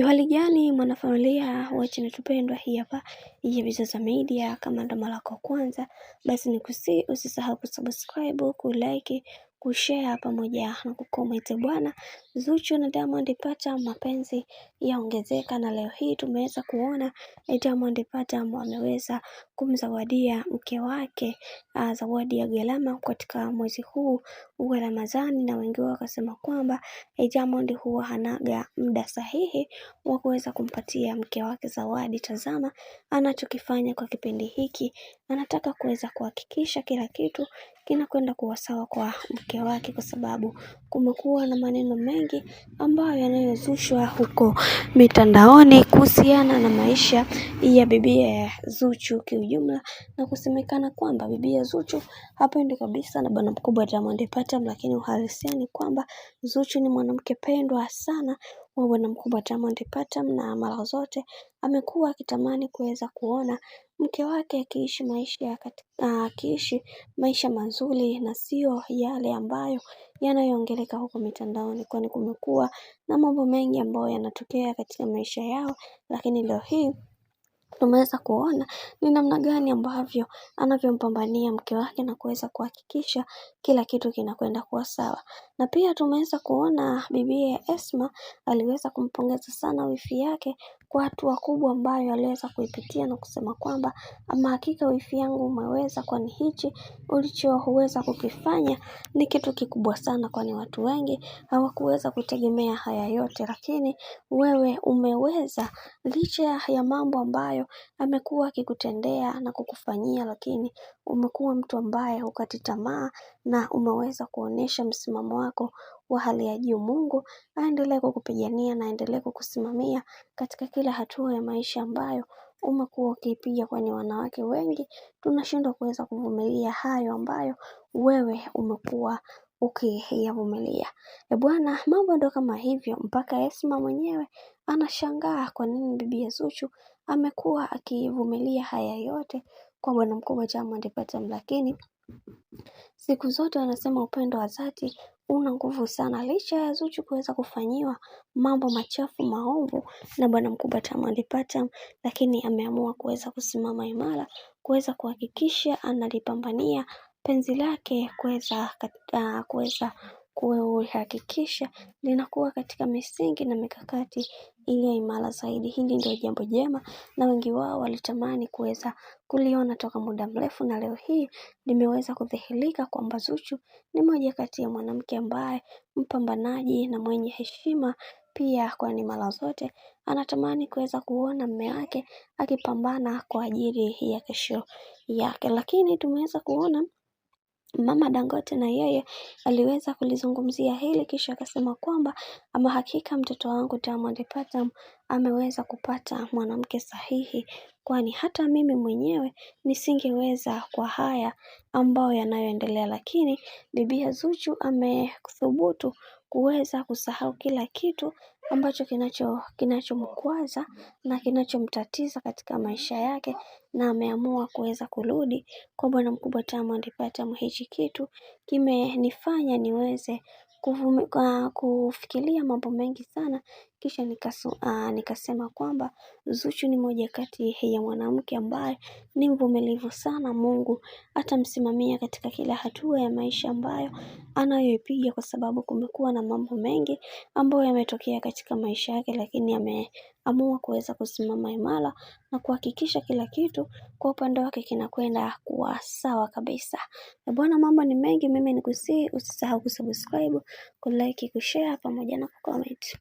Hali gani mwanafamilia wa channel tupendwa hii hapa ya Bizaza Media. Kama ndo mara yako kwanza, basi usisahau kusubscribe, kulike, kushare pamoja na kucomment. Bwana Zuchu na Diamond Platnumz mapenzi yaongezeka, na leo hii tumeweza kuona Diamond Platnumz ameweza kumzawadia mke wake zawadi ya gharama katika mwezi huu wa Ramadhani, na wengi wakasema kwamba Diamond huwa hanaga muda sahihi wa kuweza kumpatia mke wake zawadi. Tazama anachokifanya kwa kipindi hiki, anataka kuweza kuhakikisha kila kitu kinakwenda kuwa sawa kwa mke wake, kwa sababu kumekuwa na maneno mengi ambayo yanayozushwa huko mitandaoni kuhusiana na maisha ya bibi Zuchu kiujumla, na kusemekana kwamba bibi Zuchu hapendi kabisa na bwana mkubwa Diamond Platnumz, lakini uhalisia ni kwamba Zuchu ni mwanamke pendwa sana wa bwana mkubwa Diamond Platnumz, na mara zote amekuwa akitamani kuweza kuona mke wake akiishi maisha mazuri na sio yale ambayo yanayoongeleka huko mitandaoni, kwani kumekuwa na mambo mengi ambayo yanatokea katika maisha yao. Lakini leo hii tumeweza kuona ni namna gani ambavyo anavyompambania mke wake na kuweza kuhakikisha kila kitu kinakwenda kuwa sawa. Na pia tumeweza kuona bibi Esma aliweza kumpongeza sana wifi yake kwa hatua kubwa ambayo aliweza kuipitia, na kusema kwamba ama hakika wifi yangu umeweza, kwani hichi ulichoweza kukifanya ni kitu kikubwa sana, kwani watu wengi hawakuweza kutegemea haya yote, lakini wewe umeweza. Licha ya mambo ambayo amekuwa akikutendea na kukufanyia, lakini umekuwa mtu ambaye hukati tamaa na umeweza kuonesha msimamo wako wa hali ya juu. Mungu aendelee kukupigania na aendelee kukusimamia katika kila hatua ya maisha ambayo umekuwa ukipiga, kwani wanawake wengi tunashindwa kuweza kuvumilia hayo ambayo wewe umekuwa ukiyavumilia. Bwana, mambo ndo kama hivyo, mpaka Esma mwenyewe anashangaa kwa nini bibi Zuchu amekuwa akivumilia haya yote kwa bwana mkubwa Diamond Platnumz. Lakini siku zote wanasema upendo wa dhati una nguvu sana. Licha ya Zuchu kuweza kufanyiwa mambo machafu maovu na bwana mkubwa Diamond Platnumz, lakini ameamua kuweza kusimama imara, kuweza kuhakikisha analipambania penzi lake, kuweza kuhakikisha linakuwa katika misingi na mikakati iliyo imara zaidi. Hili ndio jambo jema na wengi wao walitamani kuweza kuliona toka muda mrefu, na leo hii limeweza kudhihirika kwamba Zuchu ni moja kati ya mwanamke ambaye mpambanaji na mwenye heshima pia, kwani mara zote anatamani kuweza kuona mume wake akipambana kwa ajili ya kesho yake. Lakini tumeweza kuona Mama Dangote na yeye aliweza kulizungumzia hili, kisha akasema kwamba ama hakika mtoto wangu Diamond Platnumz ameweza kupata mwanamke sahihi, kwani hata mimi mwenyewe nisingeweza kwa haya ambayo yanayoendelea. Lakini bibi Zuchu amethubutu kuweza kusahau kila kitu ambacho kinachomkwaza na kinachomtatiza katika maisha yake, na ameamua kuweza kurudi kwa bwana mkubwa Diamond Platnumz. Hichi kitu kimenifanya niweze kufikiria mambo mengi sana, kisha nikasema kwamba Zuchu ni moja kati ya mwanamke ambaye ni mvumilivu sana. Mungu atamsimamia katika kila hatua ya maisha ambayo anayoipiga, kwa sababu kumekuwa na mambo mengi ambayo yametokea katika maisha yake, lakini ameamua kuweza kusimama imara na kuhakikisha kila kitu kwa upande wake kinakwenda kuwa sawa kabisa. Na bwana, mambo ni mengi, mimi nikusii usisahau kusubscribe, kulike, kushare pamoja na kucomment.